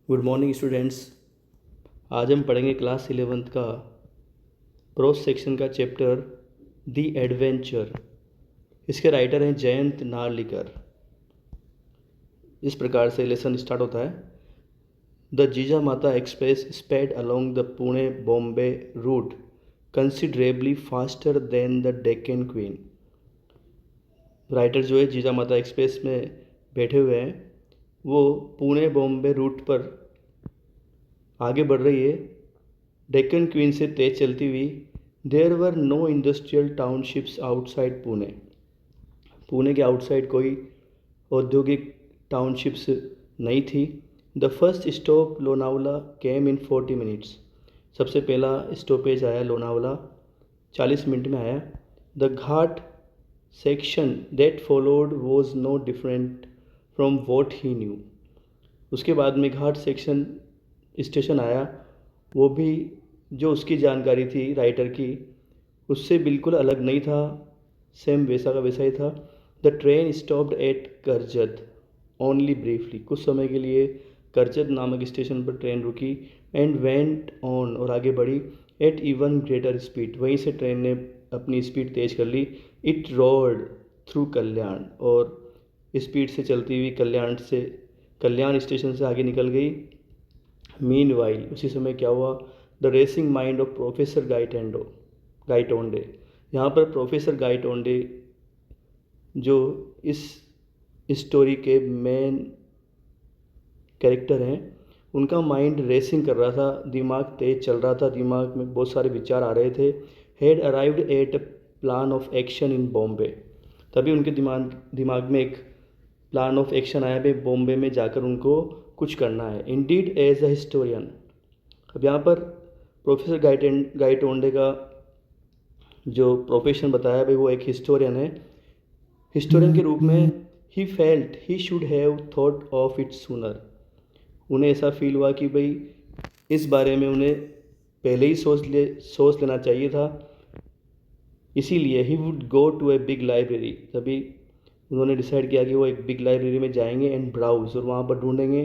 Good morning students. आज हम पढ़ेंगे क्लास 11th का प्रोस सेक्शन का चैप्टर दी एडवेंचर। इसके राइटर हैं जयंत नार्लिकर। इस प्रकार से लेसन स्टार्ट होता है। The Jijamata Express sped along the Pune Bombay route considerably faster than the Deccan Queen. Writer जो है जीजामाता एक्सप्रेस में बैठे हुए हैं, वो पुणे बॉम्बे रूट पर आगे बढ़ रही है डेक्कन क्वीन से तेज चलती हुई। There were no industrial townships outside Pune. Pune के आउटसाइड कोई औद्योगिक टाउनशिप्स नहीं थी। The first stop Lonavala came in 40 minutes. सबसे पहला स्टॉपेज आया लोनावला, 40 मिनट में आया। The ghat section that followed was no different from what he knew. उसके बाद में घाट सेक्शन स्टेशन आया, वो भी जो उसकी जानकारी थी राइटर की उससे बिल्कुल अलग नहीं था, सेम वैसा का वैसा ही था। The train stopped at Karjat only briefly. कुछ समय के लिए करजत नामक स्टेशन पर ट्रेन रुकी। एंड वेंट ऑन, और आगे बढ़ी। एट इवन ग्रेटर स्पीड, वहीं से ट्रेन ने अपनी स्पीड तेज कर ली। इट रोड थ्रू कल्याण, और स्पीड से चलती हुई कल्याण स्टेशन से आगे निकल गई। मीन वाइल, उसी समय क्या हुआ, the racing mind of Professor Gaitonde. यहाँ पर प्रोफेसर गाइटोंडे जो इस स्टोरी के मेन कैरेक्टर हैं, उनका माइंड रेसिंग कर रहा था, दिमाग तेज चल रहा था, दिमाग में बहुत सारे विचार आ रहे थे। Had arrived at plan of action in Bombay. तभी उनके दिमाग में एक प्लान ऑफ एक्शन आया, भाई बॉम्बे में जाकर उनको कुछ करना है। Indeed as a historian. अब यहाँ पर प्रोफेसर गाइटोंडे का जो प्रोफेशन बताया, भाई वो एक हिस्टोरियन है। हिस्टोरियन के रूप में he felt he should have thought of it sooner. उन्हें ऐसा फील हुआ कि भाई इस बारे में उन्हें पहले ही सोच लेना चाहिए था। इसीलिए he would go to a big library. तभी उन्होंने डिसाइड किया कि वो एक बिग लाइब्रेरी में जाएंगे एंड ब्राउज, और वहाँ पर ढूंढेंगे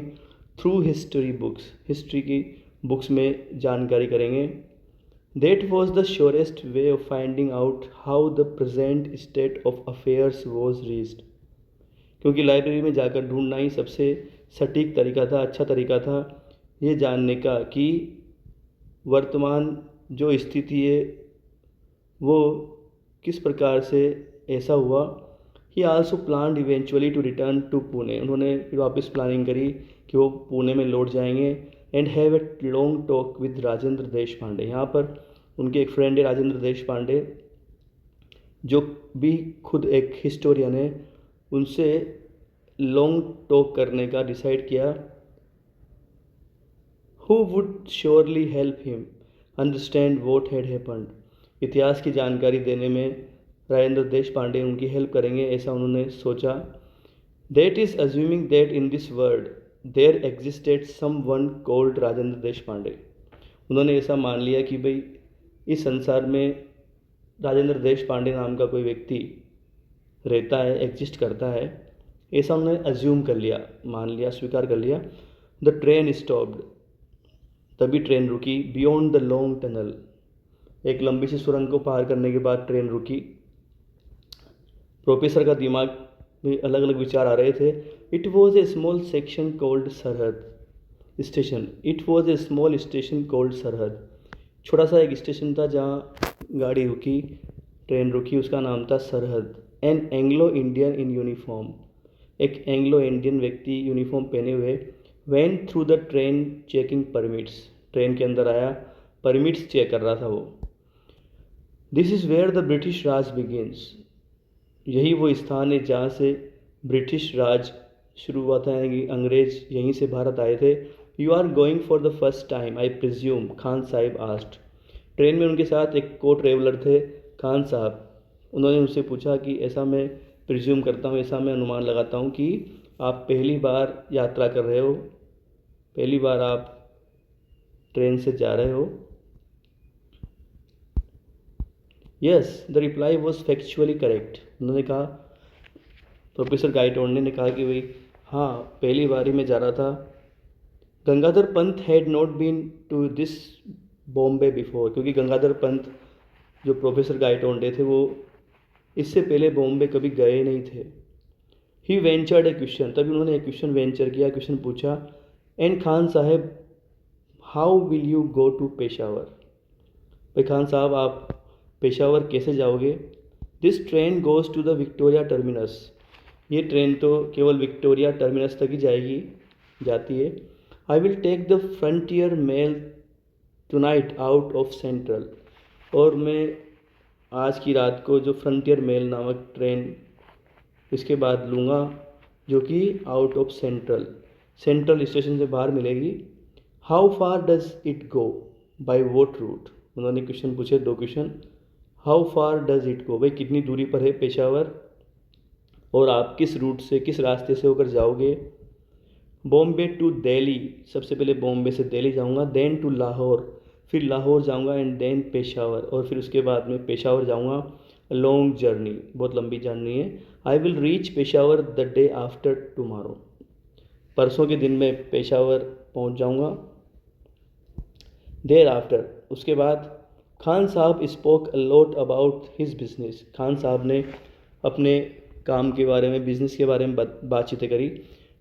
थ्रू हिस्ट्री बुक्स, हिस्ट्री की बुक्स में जानकारी करेंगे। That was the surest way of finding out how the present state of affairs was reached. क्योंकि लाइब्रेरी में जाकर ढूंढना ही सबसे सटीक तरीका था, अच्छा तरीका था ये जानने का कि वर्तमान जो स्थिति है वो किस प्रकार से ऐसा हुआ। He also plan eventually to return to Pune. उन्होंने फिर वापस प्लानिंग करी कि वो पुणे में लौट जाएंगे। And have a long talk with Rajendra देश पांडे। यहाँ पर उनके एक फ्रेंड है राजेंद्र देश पांडे, जो भी खुद एक हिस्टोरियन है। उनसे लॉन्ग टॉक करने का डिसाइड किया। Who would surely help him understand what had happened. इतिहास की जानकारी देने में राजेंद्र देश पांडे उनकी हेल्प करेंगे, ऐसा उन्होंने सोचा। That is assuming that in this world there existed someone called Rajendra Deshpande. उन्होंने ऐसा मान लिया कि भाई इस संसार में राजेंद्र देश पांडे नाम का कोई व्यक्ति रहता है, एग्जिस्ट करता है, ऐसा उन्होंने अज्यूम कर लिया, मान लिया, स्वीकार कर लिया। The train stopped. तभी ट्रेन रुकी। बियॉन्ड द लॉन्ग टनल, एक लंबी सी सुरंग को पार करने के बाद ट्रेन रुकी। प्रोफेसर का दिमाग में अलग अलग विचार आ रहे थे। It was a small section called Sarhad station. It was a small station called Sarhad. छोटा सा एक स्टेशन था जहाँ गाड़ी रुकी, ट्रेन रुकी, उसका नाम था Sarhad. An Anglo Indian in uniform, एक एंग्लो इंडियन व्यक्ति यूनिफॉर्म पहने हुए went through the train checking permits. Train के अंदर आया, परमिट्स चेक कर रहा था वो। This is where the British Raj begins. यही वो स्थान है जहाँ से ब्रिटिश राज शुरू हुआ था, यानी कि अंग्रेज यहीं से भारत आए थे। You are going for the first time I presume, Khan Sahib asked. Train में उनके साथ एक को ट्रेवलर थे, खान साहब। उन्होंने उनसे पूछा कि ऐसा मैं प्रिज्यूम करता हूँ, ऐसा मैं अनुमान लगाता हूँ कि आप पहली बार यात्रा कर रहे हो, पहली बार आप ट्रेन से जा रहे हो। Yes, the reply was factually correct. उन्होंने कहा, प्रोफेसर गाइटोंडे ने कहा कि भाई हाँ, पहली बार ही मैं जा रहा था। Gangadhar Pant had not been to this Bombay before, क्योंकि गंगाधर पंत जो प्रोफेसर गायटोंडे थे वो इससे पहले बॉम्बे कभी गए नहीं थे। ही वेंचर्ड ए क्वेश्चन, तभी उन्होंने एक क्वेश्चन वेंचर किया, क्वेश्चन पूछा, and Khan Sahab how will you go to Peshawar, भाई खान साहब आप पेशावर कैसे जाओगे। This train goes to the Victoria Terminus, ये ट्रेन तो केवल विक्टोरिया टर्मिनस तक ही जाती है। I will take the Frontier Mail tonight out of Central, और मैं आज की रात को जो फ्रंटियर मेल नामक ट्रेन इसके बाद लूँगा, जो कि आउट ऑफ सेंट्रल स्टेशन से बाहर मिलेगी। How far does it go, by what route, उन्होंने क्वेश्चन पूछे, दो question. How far does it go, भाई कितनी दूरी पर है पेशावर, और आप किस रूट से, किस रास्ते से होकर जाओगे। बॉम्बे टू दिल्ली, सबसे पहले बॉम्बे से दिल्ली जाऊंगा, देन टू लाहौर, फिर लाहौर जाऊंगा, एंड देन पेशावर, और फिर उसके बाद में पेशावर जाऊंगा। लॉन्ग जर्नी, बहुत लंबी जर्नी है। I will reach Peshawar the day after tomorrow, परसों के दिन में पेशावर पहुंच जाऊंगा। देर आफ्टर, उसके बाद खान साहब spoke a lot about his business, Khan Sahab ने अपने काम के बारे में, बिजनेस के बारे में बातचीतें करी।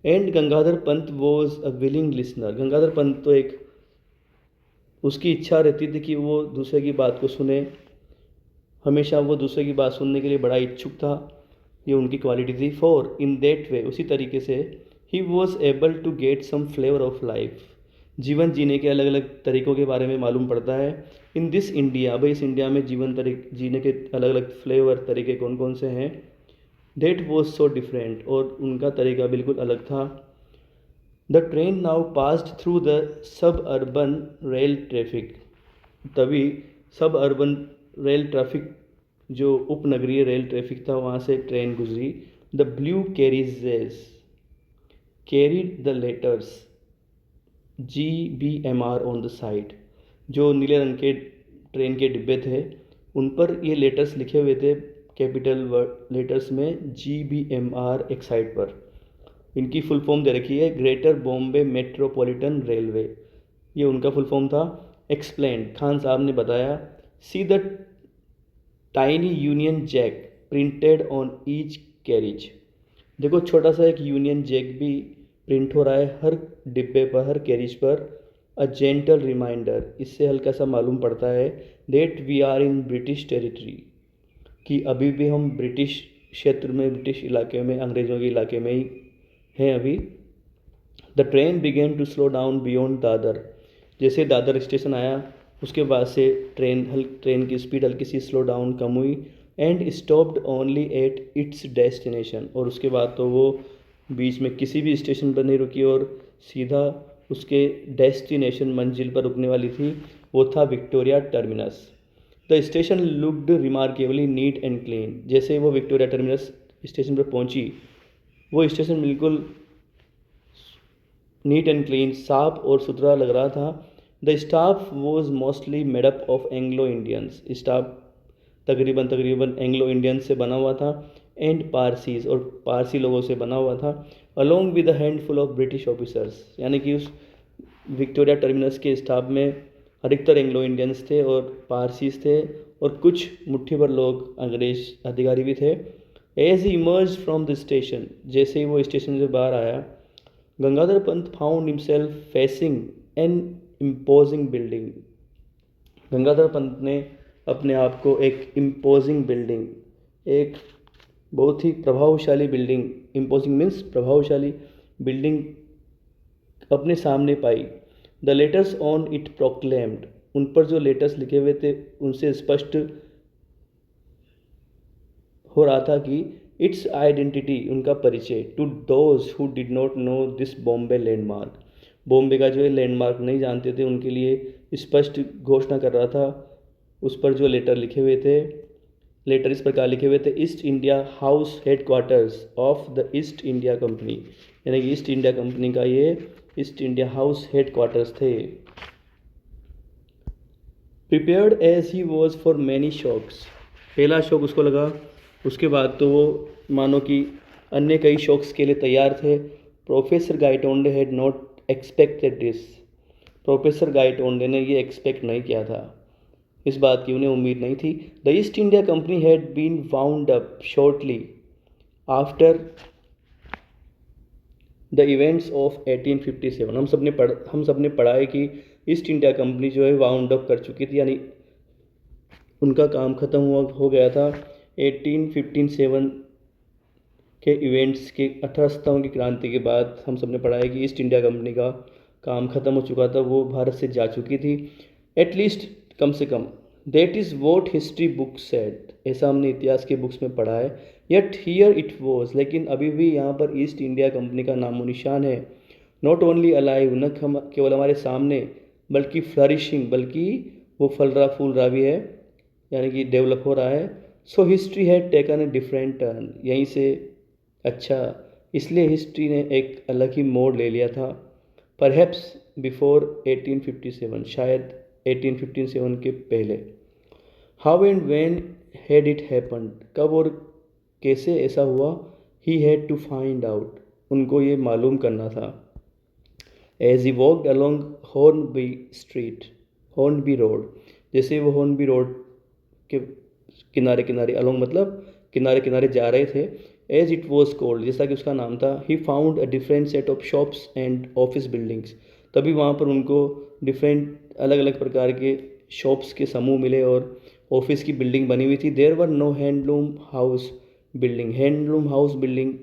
And Gangadhar Pant was a willing listener, Gangadhar Pant तो एक, उसकी इच्छा रहती थी कि वो दूसरे की बात को सुने, हमेशा वो दूसरे की बात सुनने के लिए बड़ा इच्छुक था, ये उनकी क्वालिटी थी। फॉर इन दैट वे, उसी तरीके से, he was able to get some flavour of life, जीवन जीने के अलग अलग तरीक़ों के बारे में मालूम पड़ता है। इन दिस इंडिया, भाई इस इंडिया में जीवन जीने के अलग अलग फ्लेवर तरीके कौन कौन से हैं। डेट वॉज सो डिफरेंट, और उनका तरीका बिल्कुल अलग था। The train now passed through the sub urban rail traffic, तभी सब अर्बन रेल ट्रैफिक, जो उपनगरीय रेल ट्रैफिक था, वहाँ से ट्रेन गुजरी। The blue carriages carried the letters GBMR on the side, जो नीले रंग के ट्रेन के डिब्बे थे उन पर ये लेटर्स लिखे हुए थे कैपिटल लेटर्स में, GBMR एक साइड पर। इनकी फुल फॉर्म दे रखी है ग्रेटर बॉम्बे मेट्रोपॉलिटन रेलवे, ये उनका फुल फॉर्म था। एक्सप्लेन, खान साहब ने बताया। See the tiny Union Jack printed on each carriage, देखो छोटा सा एक यूनियन जैक भी प्रिंट हो रहा है हर डिब्बे पर, हर कैरिज पर। अ जेंटल रिमाइंडर, इससे हल्का सा मालूम पड़ता है that we are in British territory, कि अभी भी हम ब्रिटिश क्षेत्र में, ब्रिटिश इलाके में, अंग्रेज़ों के इलाके में ही हैं अभी। The train began to slow down beyond Dadar, जैसे दादर स्टेशन आया उसके बाद से ट्रेन की स्पीड हल्की सी स्लो डाउन कम हुई। And stopped only at its destination, और उसके बाद तो वो बीच में किसी भी स्टेशन पर नहीं रुकी और सीधा उसके डेस्टिनेशन, मंजिल पर रुकने वाली थी, वो था Victoria terminus. The station looked remarkably neat and clean, जैसे वो विक्टोरिया टर्मिनस स्टेशन पर पहुंची, वो स्टेशन बिल्कुल नीट एंड क्लीन, साफ और सुथरा लग रहा था। The staff was mostly made up of Anglo Indians, staff तकरीबन एंग्लो इंडियंस से बना हुआ था। एंड पारसीज, और पारसी लोगों से बना हुआ था। Along with a handful of British officers, यानी कि उस विक्टोरिया टर्मिनस के स्टाफ में अधिकतर एंग्लो इंडियंस थे और पारसीज थे, और कुछ मुट्ठी भर लोग अंग्रेज अधिकारी भी थे। As he emerge from the station, जैसे ही वो स्टेशन से बाहर आया, Gangadhar Pant found himself facing an imposing building, Gangadhar Pant ने अपने आप को एक इम्पोजिंग बिल्डिंग, एक बहुत ही प्रभावशाली बिल्डिंग, इम्पोजिंग मीन्स प्रभावशाली बिल्डिंग अपने सामने पाई। The letters on it proclaimed, उन पर जो लेटर्स लिखे हुए थे उनसे स्पष्ट हो रहा था कि इट्स आइडेंटिटी, उनका परिचय, to those who did not know this Bombay landmark, Bombay का जो है लैंडमार्क नहीं जानते थे उनके लिए स्पष्ट घोषणा कर रहा था। उस पर जो लेटर लिखे हुए थे, लेटर इस प्रकार लिखे हुए थे, East India House headquarters of the East India Company, यानी कि ईस्ट इंडिया कंपनी का ये ईस्ट इंडिया हाउस हेडक्वार्टर्स थे। Prepared as he was for many shocks, पहला शॉक उसको लगा, उसके बाद तो वो मानो कि अन्य कई शॉक्स के लिए तैयार थे। Professor Gaitonde had not expected this. Professor Gaitonde ने ये एक्सपेक्ट नहीं किया था, इस बात की उन्हें उम्मीद नहीं थी। The East India Company had been wound up shortly after the events of 1857। हम सब ने पढ़ा है कि ईस्ट इंडिया कंपनी जो है वाउंड अप कर चुकी थी, यानी उनका काम ख़त्म हो गया था 1857 के इवेंट्स के 18 सितंबर की क्रांति के बाद। हम सब ने पढ़ा है कि ईस्ट इंडिया कंपनी का काम ख़त्म हो चुका था, वो भारत से जा चुकी थी, एटलीस्ट कम से कम। That is what history book said, ऐसा हमने इतिहास के बुक्स में पढ़ा है। येट हियर इट वॉज, लेकिन अभी भी यहाँ पर ईस्ट इंडिया कंपनी का नामो निशान है। नॉट ओनली अलाइव, न केवल हमारे सामने, बल्कि फ्लरिशिंग, बल्कि वो फल रहा फूल रहा भी है, यानी कि डेवलप हो रहा है। So history had taken a different turn, यहीं से अच्छा, इसलिए हिस्ट्री ने एक अलग ही मोड़ ले लिया था। परहैप्स बिफोर 1857, शायद 1857 के पहले। How and when had it happened, कब और कैसे ऐसा हुआ। He had to find out, उनको ये मालूम करना था। As he walked along Hornby Road, जैसे वो हॉर्नबी रोड के किनारे किनारे, अलॉन्ग मतलब किनारे किनारे जा रहे थे। एज इट वॉज कॉल्ड, जैसा कि उसका नाम था। He found a different set of shops and office buildings, तभी वहाँ पर उनको डिफरेंट अलग अलग प्रकार के शॉप्स के समूह मिले और ऑफिस की बिल्डिंग बनी हुई थी। There were no Handloom House building, Handloom House building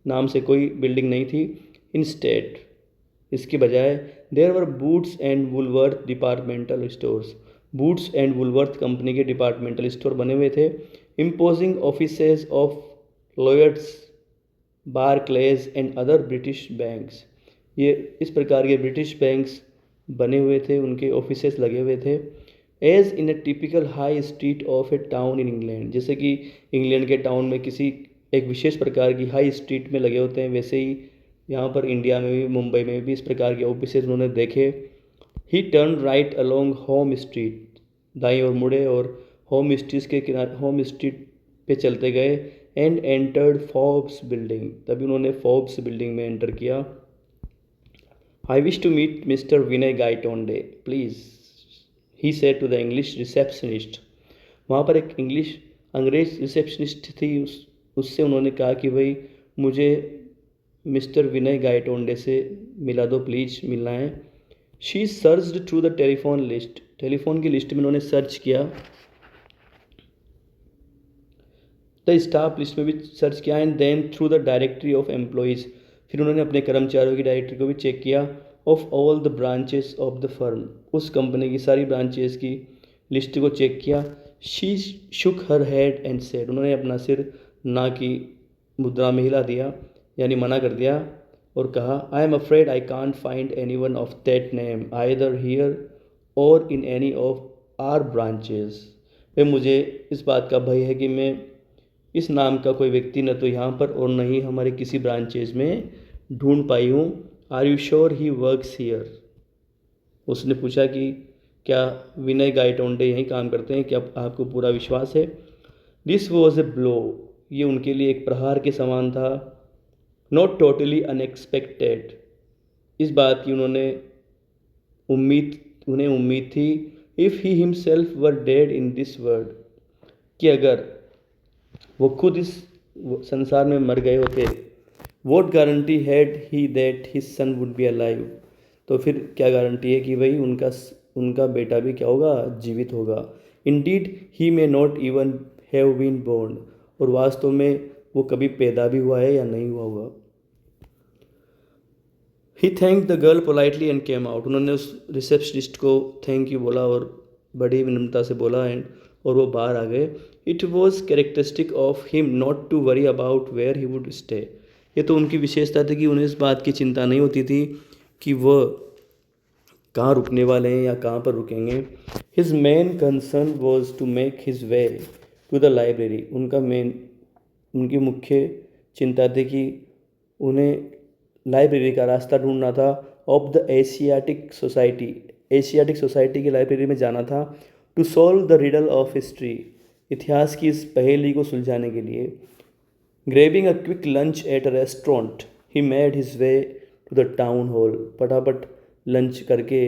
नाम से कोई बिल्डिंग नहीं थी। इंस्टेड, इसके बजाय there were Boots and Woolworth departmental stores, Boots and Woolworth company के डिपार्टमेंटल स्टोर बने हुए थे। Imposing offices of Lloyds, Barclays and other British banks, ये इस प्रकार के ब्रिटिश बैंक्स बने हुए थे, उनके ऑफिसेस लगे हुए थे। As in a typical high street of a town in England, जैसे कि इंग्लैंड के टाउन में किसी एक विशेष प्रकार की हाई स्ट्रीट में लगे होते हैं, वैसे ही यहाँ पर इंडिया में भी, मुंबई में भी इस प्रकार के ऑफिसेज उन्होंने देखे। ही turn right along home street, दाईं ओर मुड़े और होम स्ट्रीट के किनारे, होम स्ट्रीट पे चलते गए। एंड एंटर्ड फोर्ब्स बिल्डिंग, तभी उन्होंने फोर्ब्स बिल्डिंग में एंटर किया। I wish to meet Mister Vinay Gaitonde please, he said to the English receptionist. वहाँ पर एक अंग्रेज रिसेप्शनिस्ट थी, उससे उन्होंने कहा कि भाई मुझे मिस्टर विनय गाइटोंडे से मिला दो प्लीज़, मिलना है। She searched through the telephone list, telephone की लिस्ट में उन्होंने सर्च किया, द स्टाफ लिस्ट में भी सर्च किया। And then through the directory of employees, फिर उन्होंने अपने कर्मचारियों की डायरेक्टरी को भी चेक किया। Of all the branches of the firm, उस कंपनी की सारी ब्रांचेस की लिस्ट को चेक किया। She Shuk her head and said, उन्होंने अपना सिर ना की मुद्रा में हिला दिया, यानी मना कर दिया और कहा, I am afraid I can't find anyone of that name either here or in any of our branches. वे मुझे इस बात का भय है कि मैं इस नाम का कोई व्यक्ति न तो यहाँ पर और न ही हमारे किसी ब्रांचेज में ढूंढ पाई हूँ। Are you sure he works here, उसने पूछा कि क्या विनय गाइटोंडे यहीं काम करते हैं, क्या आपको पूरा विश्वास है। दिस वॉज ए ब्लो, ये उनके लिए एक प्रहार के समान था। नॉट टोटली अनएक्सपेक्टेड, इस बात की उन्हें उम्मीद थी। If he himself were dead in this world, कि अगर वो खुद इस संसार में मर गए होते, vote guarantee had he that his son would be alive, तो फिर क्या गारंटी है कि भाई उनका बेटा भी क्या होगा, जीवित होगा। Indeed he may not even have been born, और वास्तव में वो कभी पैदा भी हुआ है या नहीं हुआ होगा। He thank the girl politely and came out, उन्होंने उस रिसेप्शनिस्ट को थैंक यू बोला और बड़ी विनम्रता से बोला और वो बाहर आ गए। It was characteristic of him not to worry about where he would stay, ये तो उनकी विशेषता थी कि उन्हें इस बात की चिंता नहीं होती थी कि वह कहाँ रुकने वाले हैं या कहाँ पर रुकेंगे। His main concern was to make his way to the library, उनकी मुख्य चिंता थी कि उन्हें लाइब्रेरी का रास्ता ढूंढना था। ऑफ द एशियाटिक सोसाइटी की लाइब्रेरी में जाना था। To solve the riddle of history, इतिहास की इस पहेली को सुलझाने के लिए। Grabbing a quick lunch at a restaurant, he made his way to the town hall. फटाफट लंच करके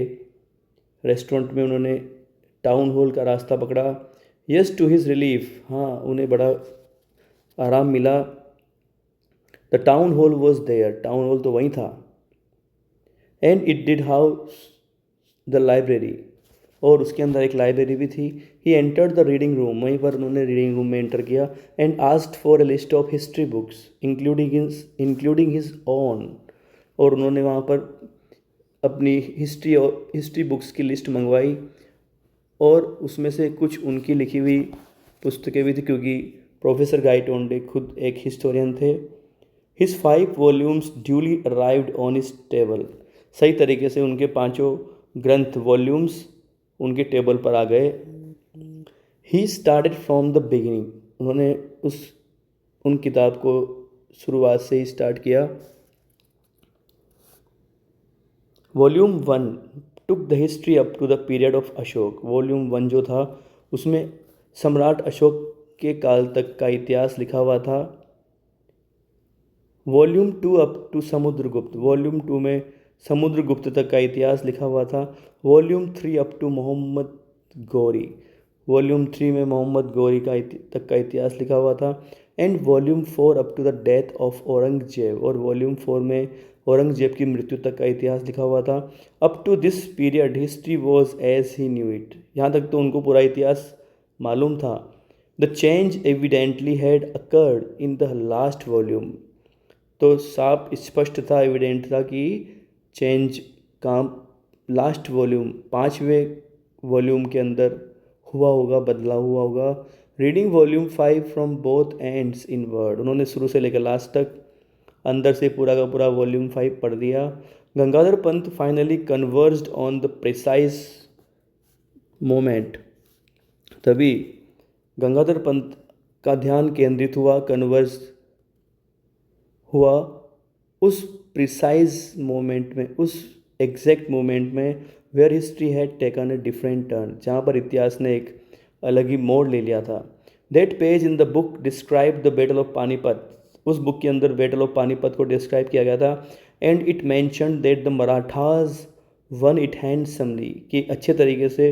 रेस्टोरेंट में उन्होंने टाउन हॉल का रास्ता पकड़ा। यस टू हिज रिलीफ, हाँ उन्हें बड़ा आराम मिला। The town hall was there, town hall तो वहीं था। And it did house the library, और उसके अंदर एक लाइब्रेरी भी थी। He entered the reading room, वहीं पर उन्होंने रीडिंग रूम में एंटर किया। And asked for a list of history books including his own, और उन्होंने वहाँ पर अपनी हिस्ट्री बुक्स की लिस्ट मंगवाई, और उसमें से कुछ उनकी लिखी हुई पुस्तकें भी थी, क्योंकि प्रोफेसर गाइटोंडे खुद एक हिस्टोरियन थे। His 5 volumes duly arrived on his table, सही तरीके से उनके 5 ग्रंथ वॉल्यूम्स उनके टेबल पर आ गए। He started from the beginning, उन्होंने उन किताब को शुरुआत से ही स्टार्ट किया। Volume 1 took the history up to the period of Ashoka, volume 1 जो था उसमें सम्राट अशोक के काल तक का इतिहास लिखा हुआ था। Volume 2 up to Samudragupta, volume 2 में समुद्रगुप्त तक का इतिहास लिखा हुआ था। Volume 3 up to Mohammad Ghori, volume 3 में मोहम्मद गौरी तक का इतिहास लिखा हुआ था। And volume 4 up to the death of Aurangzeb, और वॉल्यूम 4 में औरंगजेब की मृत्यु तक का इतिहास लिखा हुआ था। Up to this period history was as he knew it, यहाँ तक तो उनको पूरा इतिहास मालूम था। The change evidently had occurred in the last volume, तो साफ स्पष्ट था, एविडेंट था कि चेंज का लास्ट वॉल्यूम 5वें वॉल्यूम के अंदर हुआ होगा, बदलाव हुआ होगा। Reading volume 5 from both ends in word, उन्होंने शुरू से लेकर लास्ट तक अंदर से पूरा का पूरा वॉल्यूम 5 पढ़ दिया। Gangadhar Pant finally converged on the precise moment, तभी गंगाधर पंत का ध्यान केंद्रित हुआ, कन्वर्ज हुआ उस प्रिसाइज मोमेंट में, उस एग्जैक्ट मोमेंट में where history had taken a different turn, जहाँ पर इतिहास ने एक अलग ही मोड़ ले लिया था। That page in the book describe the battle of Panipat, उस बुक के अंदर बैटल ऑफ पानीपत को डिस्क्राइब किया गया था। And it mention that the Marathas one it handsomely, कि अच्छे तरीके से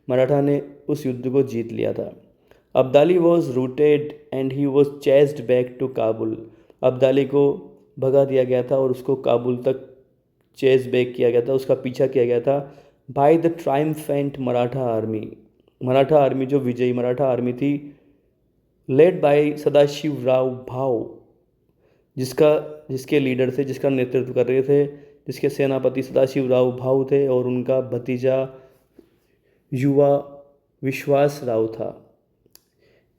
मराठा ने उस युद्ध को जीत लिया था। Abdali was routed and he was chased back to Kabul, Abdali को भगा दिया गया था और उसको काबुल तक चेज बैक किया गया था, उसका पीछा किया गया था। By the triumphant Maratha army, Maratha army जो विजयी मराठा आर्मी थी, लेड बाय सदाशिव राव भाव, जिसके लीडर थे, जिसका नेतृत्व कर रहे थे, जिसके सेनापति सदाशिव राव भाव थे, और उनका भतीजा युवा विश्वास राव था।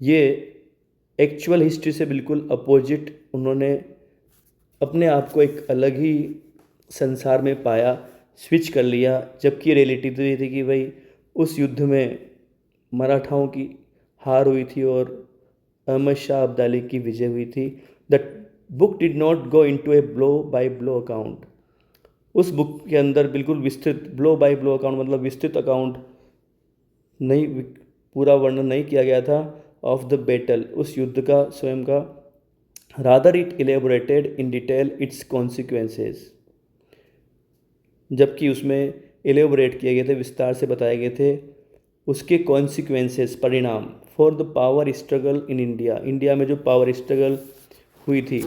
ये एक्चुअल हिस्ट्री से बिल्कुल अपोजिट, उन्होंने अपने आप को एक अलग ही संसार में पाया, स्विच कर लिया, जबकि रियलिटी तो ये थी कि भाई उस युद्ध में मराठाओं की हार हुई थी और अहमद शाह अब्दाली की विजय हुई थी। The book did not go into a blow by blow account, उस बुक के अंदर बिल्कुल विस्तृत ब्लो बाय ब्लो अकाउंट मतलब विस्तृत अकाउंट नहीं, पूरा वर्णन नहीं किया गया था ऑफ द बैटल, उस युद्ध का स्वयं का। Rather it elaborated in detail it's consequences, जबकि उसमें एलेबोरेट किए गए थे, विस्तार से बताए गए थे उसके कॉन्सिक्वेंसेस, परिणाम। For the power struggle in India, India में जो पावर स्ट्रगल हुई थी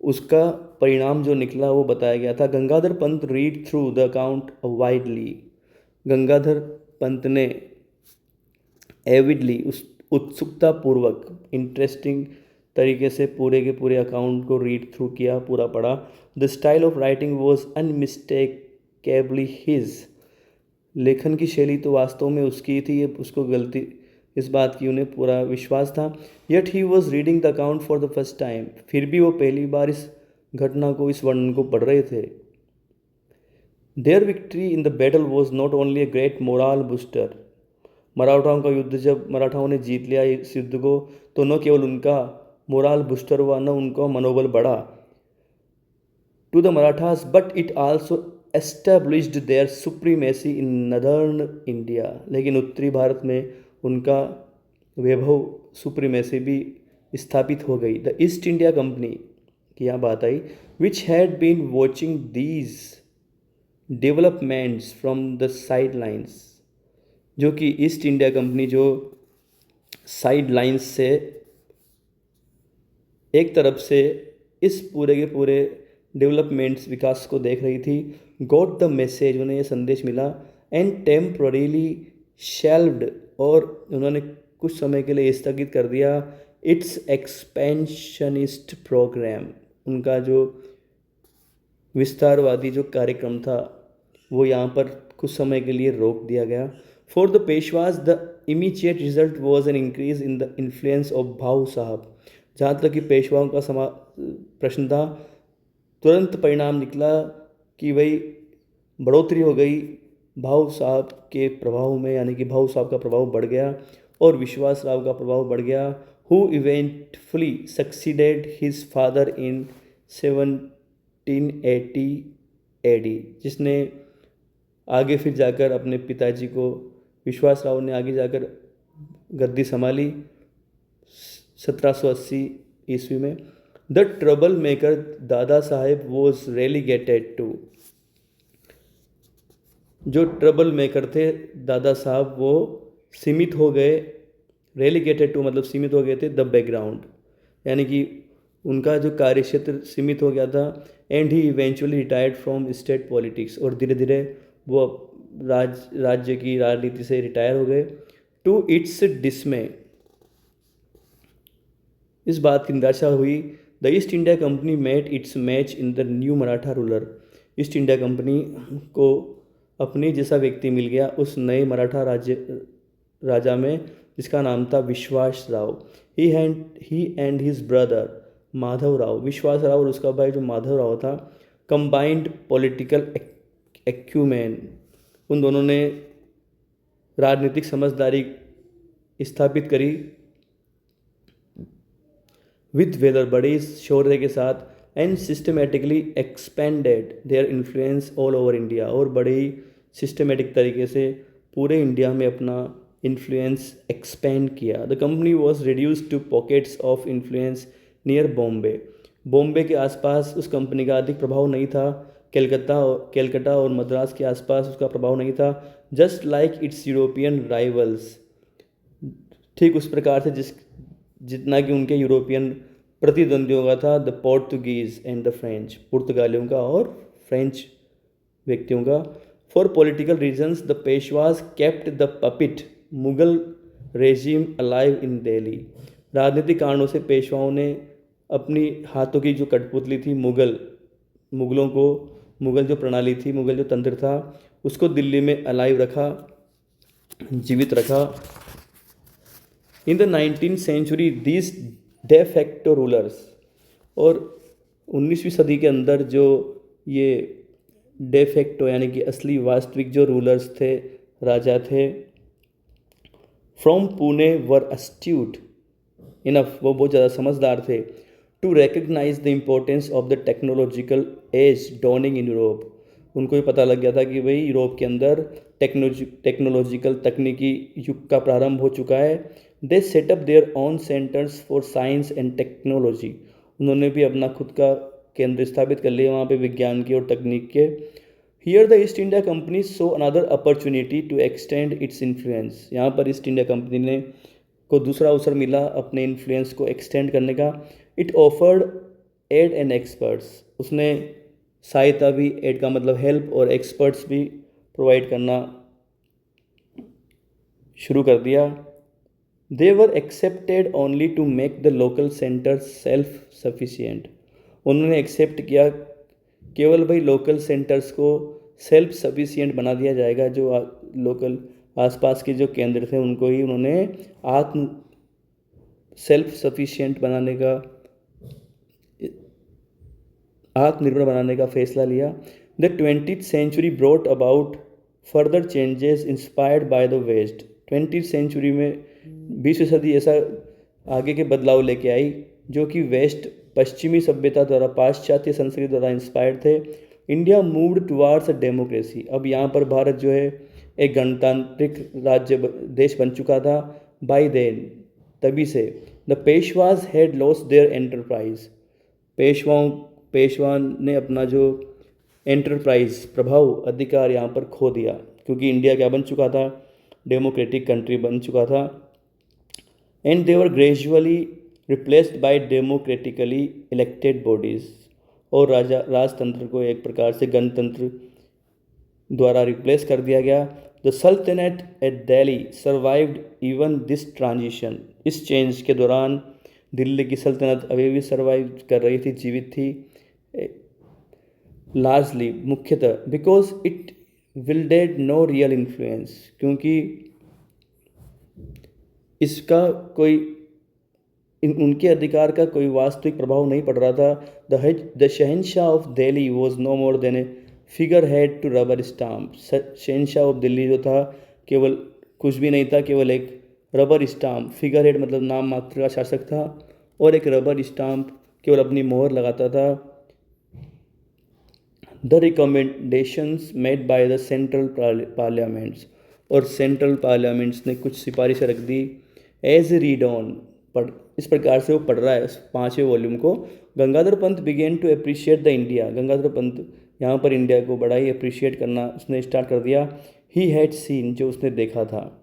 उसका परिणाम जो निकला वो बताया गया था। Gangadhar Pant read through the account widely, Gangadhar Pant ने एविडली, उस उत्सुकतापूर्वक, इंटरेस्टिंग तरीके से पूरे के पूरे अकाउंट को रीड थ्रू किया, पूरा पढ़ा। The style of writing was unmistakably his, लेखन की शैली तो वास्तव में उसकी थी, ये उसको गलती इस बात की उन्हें पूरा विश्वास था। Yet he was reading the account for the first time, फिर भी वो पहली बार इस घटना को, इस वर्णन को पढ़ रहे थे। Their victory in the battle was not only a great moral booster, मराठाओं का युद्ध जब मराठाओं ने जीत लिया इस युद्ध को, तो न केवल उनका मोरल बूस्टर हुआ, न उनका मनोबल बढ़ा to the Marathas, but it also established their supremacy in northern India, लेकिन उत्तरी भारत में उनका वैभव, सुप्रीमेसी भी स्थापित हो गई। द ईस्ट इंडिया कंपनी की यहाँ बात आई, which had been watching these developments from the sidelines, जो कि ईस्ट इंडिया कंपनी जो साइड लाइन्स से एक तरफ से इस पूरे के पूरे डेवलपमेंट्स विकास को देख रही थी, गॉट द मैसेज, उन्हें ये संदेश मिला, एंड टेम्पररीली शेल्व्ड, और उन्होंने कुछ समय के लिए स्थगित कर दिया इट्स एक्सपेंशनिस्ट प्रोग्राम, उनका जो विस्तारवादी जो कार्यक्रम था वो यहाँ पर कुछ समय के लिए रोक दिया गया। For the पेशवाज the immediate result was an increase in the influence of भाऊ साहब, जहाँ तक कि पेशवाओं का प्रश्न था, तुरंत परिणाम निकला कि भाई बढ़ोतरी हो गई भाऊ साहब के प्रभाव में, यानी कि भाऊ साहब का प्रभाव बढ़ गया और विश्वास राव का प्रभाव बढ़ गया, who eventfully succeeded his father in 1780 AD, जिसने आगे फिर जाकर अपने पिताजी को, विश्वास राव ने आगे जाकर गद्दी संभाली 1780 ईस्वी में। The trouble maker Dada Saheb was relegated to, जो ट्रबल मेकर थे दादा साहब वो सीमित हो गए, रेलीगेटेड टू मतलब सीमित हो गए थे द बैकग्राउंड, यानी कि उनका जो कार्य क्षेत्र सीमित हो गया था, and he eventually retired from state politics, और धीरे धीरे वो राज्य की राजनीति से रिटायर हो गए। टू इट्स डिसमे, इस बात की निराशा हुई, the East India Company met its match in the new Maratha ruler, East India Company को अपने जैसा व्यक्ति मिल गया उस नए मराठा राजा में, जिसका नाम था Vishwas Rao. He and his brother Madhav Rao, Vishwas Rao और उसका भाई जो माधव राव था, कंबाइंड पॉलिटिकल एक्यूमेन, उन दोनों ने राजनीतिक समझदारी स्थापित करी विद वेदर, बड़ी शौर्य के साथ, and systematically expanded their influence all over India, और बड़े ही सिस्टमेटिक तरीके से पूरे इंडिया में अपना इन्फ्लुएंस एक्सपेंड किया। The company was reduce to pockets of influence near Bombay, Bombay के आसपास उस कंपनी का अधिक प्रभाव नहीं था, कैलकाटा और मद्रास के आसपास उसका प्रभाव नहीं था, just like it's European rivals, ठीक उस प्रकार से जितना कि उनके यूरोपियन प्रतिद्वंदियों का था, the Portuguese and the French, पुर्तगालियों का और फ्रेंच व्यक्तियों का। For political reasons the Peshwas kept the puppet Mughal regime alive in Delhi, राजनीतिक कारणों से पेशवाओं ने अपनी हाथों की जो कठपुतली थी मुगल जो प्रणाली थी, मुगल जो तंत्र था, उसको दिल्ली में अलाइव रखा, जीवित रखा। In the 19th century these de facto rulers, और 19वीं सदी के अंदर जो ये डे फैक्टो यानी कि असली वास्तविक जो रूलर्स थे, राजा थे, from Pune were astute enough, वो बहुत ज़्यादा समझदार थे, to recognise the importance of the technological age dawning in Europe, उनको ये पता लग गया था कि भाई यूरोप के अंदर टेक्नोलॉजिकल तकनीकी युग का प्रारंभ हो चुका है। दे setup their own centres for science and technology, उन्होंने भी अपना खुद का केंद्र स्थापित कर लिया वहाँ पे विज्ञान की और तकनीक के। Here the East India Company saw another opportunity to extend its influence, यहाँ पर ईस्ट इंडिया कंपनी ने को दूसरा अवसर मिला अपने इन्फ्लुएंस को एक्सटेंड करने का। It offered aid and experts, उसने सहायता भी, एड का मतलब हेल्प, और एक्सपर्ट्स भी प्रोवाइड करना शुरू कर दिया। They were accepted only to make the local centres self sufficient, उन्होंने एक्सेप्ट किया केवल भाई लोकल सेंटर्स को सेल्फ सफिशिएंट बना दिया जाएगा, जो लोकल आसपास के जो केंद्र थे उनको ही उन्होंने सेल्फ सफिशिएंट बनाने का, आत्मनिर्भर बनाने का फैसला लिया। The 20th century brought about further changes inspired by the West, 20th century में 20वीं सदी ऐसा आगे के बदलाव लेके आई जो कि वेस्ट पश्चिमी सभ्यता द्वारा, पाश्चात्य संस्कृति द्वारा इंस्पायर्ड थे। India moved towards a democracy, अब यहाँ पर भारत जो है एक गणतांत्रिक देश बन चुका था बाय देन, तभी से। The पेशवाज had lost their enterprise, Peshwa ने अपना जो एंटरप्राइज प्रभाव अधिकार यहाँ पर खो दिया, क्योंकि इंडिया क्या बन चुका था, डेमोक्रेटिक कंट्री बन चुका था। And they were gradually replaced by democratically elected bodies, और राजतंत्र को एक प्रकार से गणतंत्र द्वारा रिप्लेस कर दिया गया। The saltanat at Delhi survived even this transition, इस चेंज के दौरान दिल्ली की सल्तनत अभी भी सर्वाइव कर रही थी, जीवित थी, लार्जली मुख्यतः because it wielded no real influence, क्योंकि इसका कोई उनके अधिकार का कोई वास्तविक प्रभाव नहीं पड़ रहा था। The Shahenshah of Delhi was no more than a figure head to rubber stamp, Shahenshah of Delhi जो था केवल कुछ भी नहीं था, केवल एक रबर स्टाम्प, फिगर हेड मतलब नाम मात्र का शासक था, और एक रबर स्टाम्प केवल अपनी मोहर लगाता था। The recommendations made by the central parliaments, और सेंट्रल पार्लियामेंट्स ने कुछ सिफारिशें रख दी। एज रीड ऑन, पढ़, इस प्रकार से वो पढ़ रहा है 5वें वॉल्यूम को। Gangadhar Pant began to appreciate the India, Gangadhar Pant यहाँ पर इंडिया को बड़ा ही अप्रिशिएट करना उसने स्टार्ट कर दिया। ही हैड सीन, जो उसने देखा था।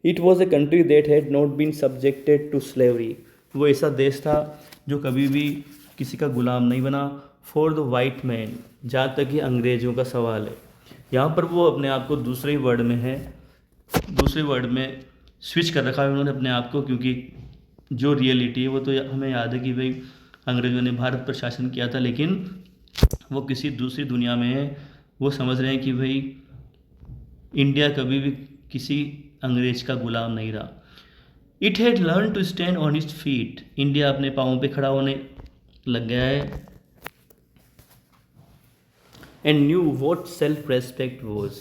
It was a country that had not been subjected to slavery, वो ऐसा देश था जो कभी भी किसी का गुलाम नहीं बना। फॉर द वाइट मैन, जहाँ तक कि अंग्रेज़ों का सवाल है, यहाँ पर वो अपने आप को दूसरे वर्ड में स्विच कर रखा है उन्होंने अपने आप को, क्योंकि जो रियलिटी है वो तो हमें याद है कि भाई अंग्रेज़ों ने भारत पर शासन किया था, लेकिन वो किसी दूसरी दुनिया में है। वो समझ रहे हैं कि भाई इंडिया कभी भी किसी अंग्रेज का गुलाम नहीं रहा। It had learn to stand on its feet, India अपने पाँवों पे खड़ा होने लग गया है। And knew what self respect was,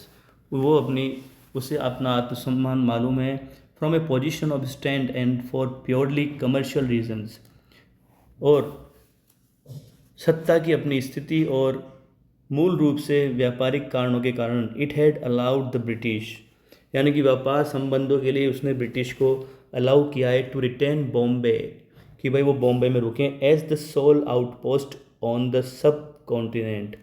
उसे अपना आत्मसम्मान मालूम है। From a position of stand and for purely commercial reasons, और सत्ता की अपनी स्थिति और मूल रूप से व्यापारिक कारणों के कारण। It had allowed the British, यानी कि व्यापार संबंधों के लिए उसने ब्रिटिश को अलाउ किया है टू रिटेन बॉम्बे, कि भाई वो बॉम्बे में रुकें, as the sole outpost on the sub continent,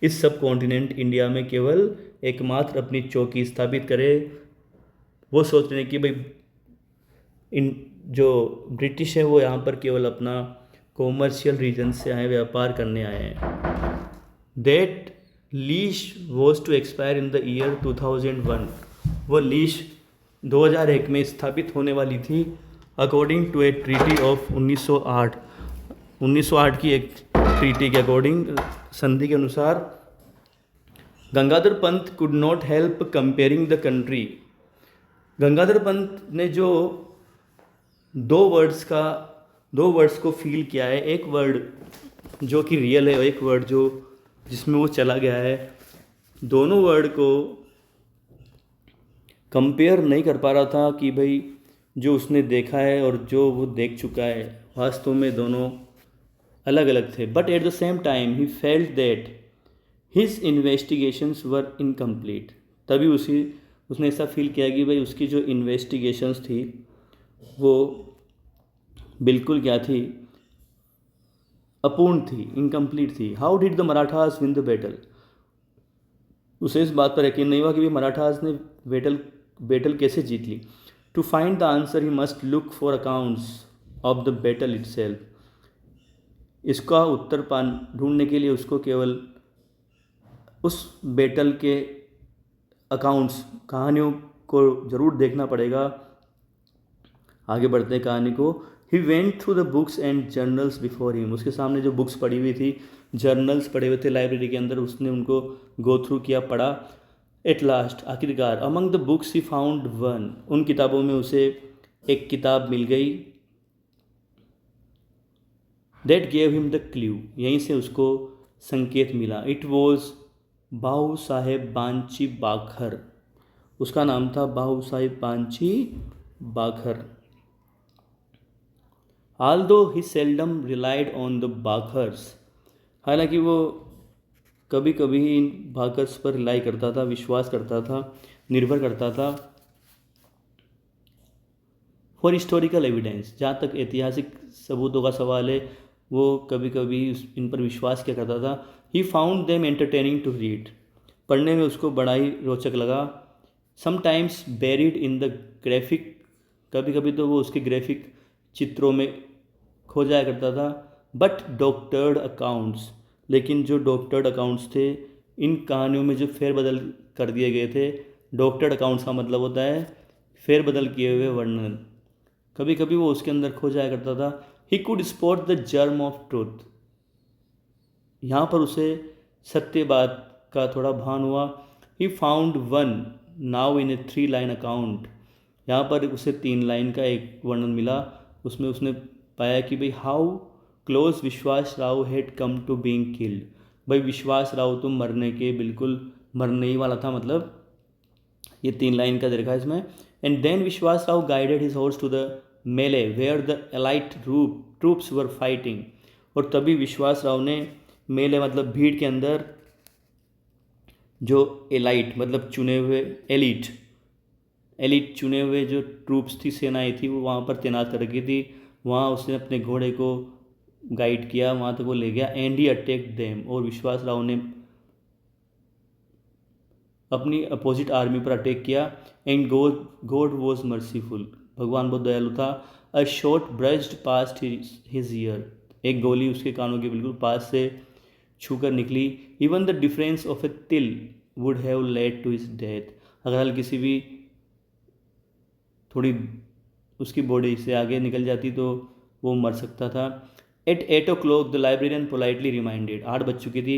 इस सब कॉन्टिनेंट इंडिया में केवल एकमात्र अपनी चौकी स्थापित करे। वो सोच रहे हैं कि भाई इन जो ब्रिटिश है वो यहाँ पर केवल अपना कॉमर्शियल रीजन से आए, व्यापार करने आए हैं। That lease was to expire in the year 2001, वो लीश 2001 में स्थापित होने वाली थी, according to a treaty of 1908 की एक ट्रीटी के अकॉर्डिंग, संधि के अनुसार। Gangadhar Pant could not help comparing the country, Gangadhar Pant ने जो दो वर्ड्स को फील किया है, एक वर्ड जो कि रियल है और एक वर्ड जो जिसमें वो चला गया है, दोनों वर्ड को कंपेयर नहीं कर पा रहा था कि भाई जो उसने देखा है और जो वो देख चुका है वास्तव में दोनों अलग अलग थे। But at the same time he felt that his investigations were incomplete, तभी उसने ऐसा फील किया कि भाई उसकी जो इन्वेस्टिगेशंस थी वो बिल्कुल क्या थी, अपूर्ण थी, इनकम्प्लीट थी। How did the Marathas win the battle, उसे इस बात पर यकीन नहीं हुआ कि मराठास ने बैटल कैसे जीत ली। To find the answer he must look for accounts of the battle itself, इसका उत्तर ढूंढने के लिए उसको केवल उस बैटल के अकाउंट्स, कहानियों को ज़रूर देखना पड़ेगा। आगे बढ़ते हैं कहानी को। He went through the books and journals before him, उसके सामने जो बुक्स पड़ी हुई थी, जर्नल्स पड़े हुए थे लाइब्रेरी के अंदर, उसने उनको गो थ्रू किया, पढ़ा। एट लास्ट, आखिरकार, among the books he found one, उन किताबों में उसे एक किताब मिल गई। That gave him the clue, यहीं से उसको संकेत मिला। इट वॉज बाहू साहेब बांची बाखर, उसका नाम था बाहू साहेब बांची बाखर। Although he seldom relied on the बाखर्स, हालांकि वो कभी कभी ही इन बाखर्स पर रिलाई करता था, विश्वास करता था, निर्भर करता था। फॉर हिस्टोरिकल एविडेंस, जहाँ तक ऐतिहासिक सबूतों का सवाल है, वो कभी कभी इन पर विश्वास किया करता था। He found them entertaining to read, पढ़ने में उसको बड़ा ही रोचक लगा। Sometimes buried in the graphic, कभी कभी तो वो उसके ग्राफिक चित्रों में खो जाया करता था। बट डॉक्टर्ड अकाउंट्स, लेकिन जो डॉक्टर्ड अकाउंट्स थे, इन कहानियों में जो फेरबदल कर दिए गए थे, डॉक्टर्ड अकाउंट्स का मतलब होता है फेरबदल किए हुए वर्णन, कभी कभी वो उसके अंदर खो जाया करता था। He could spot the germ of truth, यहाँ पर उसे सत्य बात का थोड़ा भान हुआ। He found one now in A 3 line account, यहाँ पर उसे 3 लाइन का एक वर्णन मिला। उसमें उसने पाया कि भाई how close Vishwas Rao had come to being killed, भाई विश्वास राव तो मरने के बिल्कुल मरने ही वाला था, मतलब ये 3 लाइन का दीर्घा इसमें। And then Vishwas Rao guided his horse to the melee where the elite troops were fighting, और तभी विश्वास राव ने मेले मतलब भीड़ के अंदर जो एलाइट मतलब चुने हुए एलिट चुने हुए जो ट्रूप्स थी, सेनाएं थी, वो वहाँ पर तैनात कर रखी थी। वहाँ उसने अपने घोड़े को गाइड किया, वहाँ तक वो ले गया। एंड ही अटैक देम, और विश्वास राव ने अपनी अपोजिट आर्मी पर अटैक किया। एंड गॉड वॉज मर्सीफुल, भगवान बहुत दयालु था। A shot brushed past his year, एक गोली उसके कानों के बिल्कुल पास से छूकर निकली। Even the difference of a til would have led to his death, अगर हल्की सी भी थोड़ी उसकी बॉडी से आगे निकल जाती तो वो मर सकता था। At 8 o'clock the librarian politely reminded, 8 बज चुकी थी,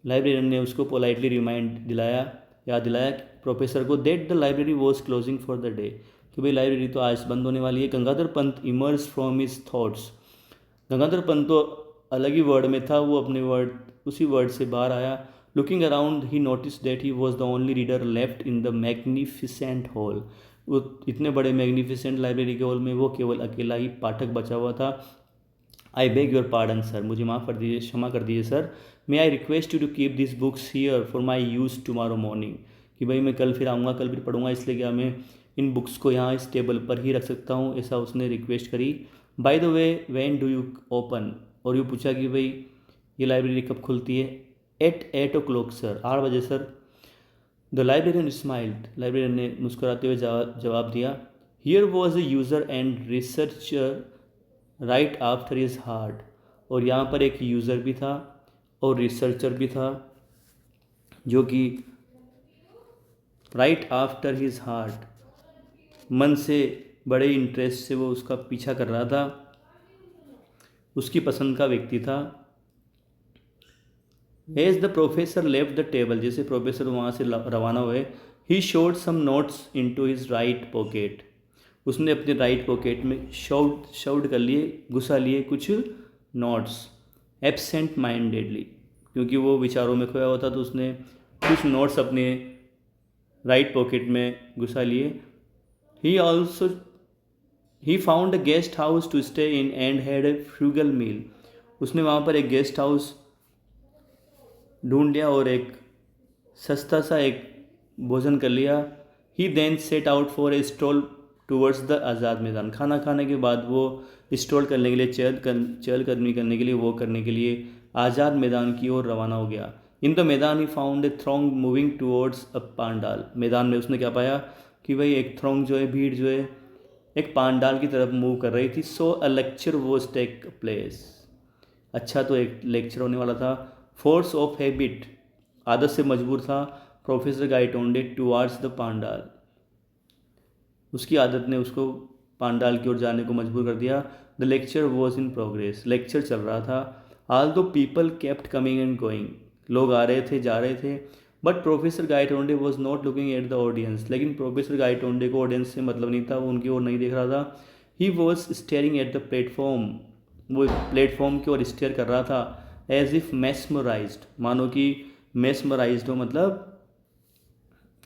लाइब्रेरियन ने उसको पोलाइटली याद दिलाया प्रोफेसर को that the library was closing for the day, कि भाई लाइब्रेरी तो आज बंद होने वाली है। Gangadhar Pant emerge from his thoughts, Gangadhar Pant तो अलग ही वर्ड में था, वो अपने उसी वर्ड से बाहर आया। Looking around he notice that he was the only reader left in the magnificent hall, वो इतने बड़े मैग्निफिसेंट लाइब्रेरी के हॉल में वो केवल अकेला ही पाठक बचा हुआ था। I beg your pardon sir, मुझे माफ़ कर दीजिए, क्षमा कर दीजिए sir. May I request you to keep this books here for my use tomorrow morning, कि भाई मैं कल फिर आऊँगा, कल फिर पढ़ूंगा, इसलिए क्या मैं इन बुक्स को यहाँ इस टेबल पर ही रख सकता हूँ, ऐसा उसने रिक्वेस्ट करी। By the way when do you open, और यूँ पूछा कि भाई ये लाइब्रेरी कब खुलती है। एट 8 o'clock सर, 8 बजे sir. The librarian smiled, librarian ने मुस्कुराते हुए जवाब दिया। Here was a user and researcher right after his heart, और यहाँ पर एक यूज़र भी था और रिसर्चर भी था, जो कि राइट आफ्टर हिज हार्ट, मन से बड़े इंटरेस्ट से वो उसका पीछा कर रहा था, उसकी पसंद का व्यक्ति था। As the professor left the table, जैसे प्रोफेसर वहाँ से रवाना हुए, he shoved some notes into his right pocket, उसने अपने राइट पॉकेट में शव्ड कर लिए, घुसा लिए कुछ नोट्स। एब्सेंट माइंडेडली, क्योंकि वो विचारों में खोया हुआ था, तो उसने कुछ नोट्स अपने राइट पॉकेट में घुसा लिए। He found a guest house to stay in and had a frugal meal, उसने वहाँ पर एक गेस्ट हाउस ढूंढ लिया और एक सस्ता सा एक भोजन कर लिया। He then set out for a stroll towards the Azad Maidan, खाना खाने के बाद वो स्टॉल करने के लिए चहलकदमी करने के लिए वो करने के लिए आज़ाद मैदान की ओर रवाना हो गया। In the maidan he found a throng moving towards a pandal, मैदान में उसने क्या पाया कि भाई एक थ्रोंग जो है, भीड़ जो है, एक पांडाल की तरफ मूव कर रही थी। So a lecture was take place, अच्छा तो एक लेक्चर होने वाला था। फोर्स ऑफ हैबिट, आदत से मजबूर था professor Gaitonde towards the pandal, उसकी आदत ने उसको पांडाल की ओर जाने को मजबूर कर दिया। The lecture was in progress, lecture चल रहा था। Although people kept coming and going, लोग आ रहे थे जा रहे थे। But Professor Gaitonde was not looking at the audience, लेकिन प्रोफेसर गाइटोंडे को ऑडियंस से मतलब नहीं था, वो उनकी ओर नहीं देख रहा था। He was staring at the platform, वो प्लेटफॉर्म की ओर स्टेयर कर रहा था। एज इफ मेस्मराइज्ड, मानो कि मेस्मराइज्ड हो मतलब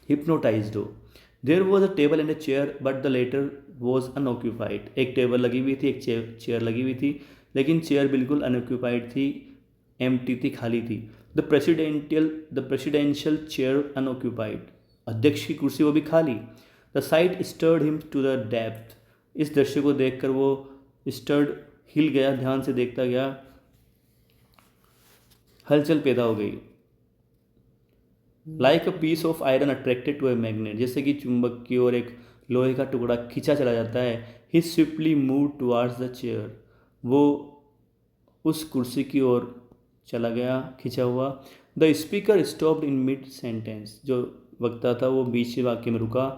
हिप्नोटाइज्ड हो। There was a table and a chair but the latter was unoccupied, एक टेबल लगी हुई थी, एक चेयर लगी हुई थी, लेकिन चेयर बिल्कुल अनऑक्यूपाइड थी, एम्प्टी थी, खाली थी। द प्रेसिडेंशियल चेयर अनऑक्यूपाइड, अध्यक्ष की कुर्सी वो भी खाली। The sight stirred him to the depth, इस दृश्य को देखकर वो स्टर्ड हिल गया, ध्यान से देखता गया। हलचल पैदा हो गई। Like a piece of iron attracted to a magnet, जैसे कि चुंबक की ओर एक लोहे का टुकड़ा खींचा चला जाता है। He swiftly move towards the chair, वो उस कुर्सी की ओर चला गया खींचा हुआ। The speaker stopped in mid sentence, जो वक्ता था वो बीच के वाक्य में रुका।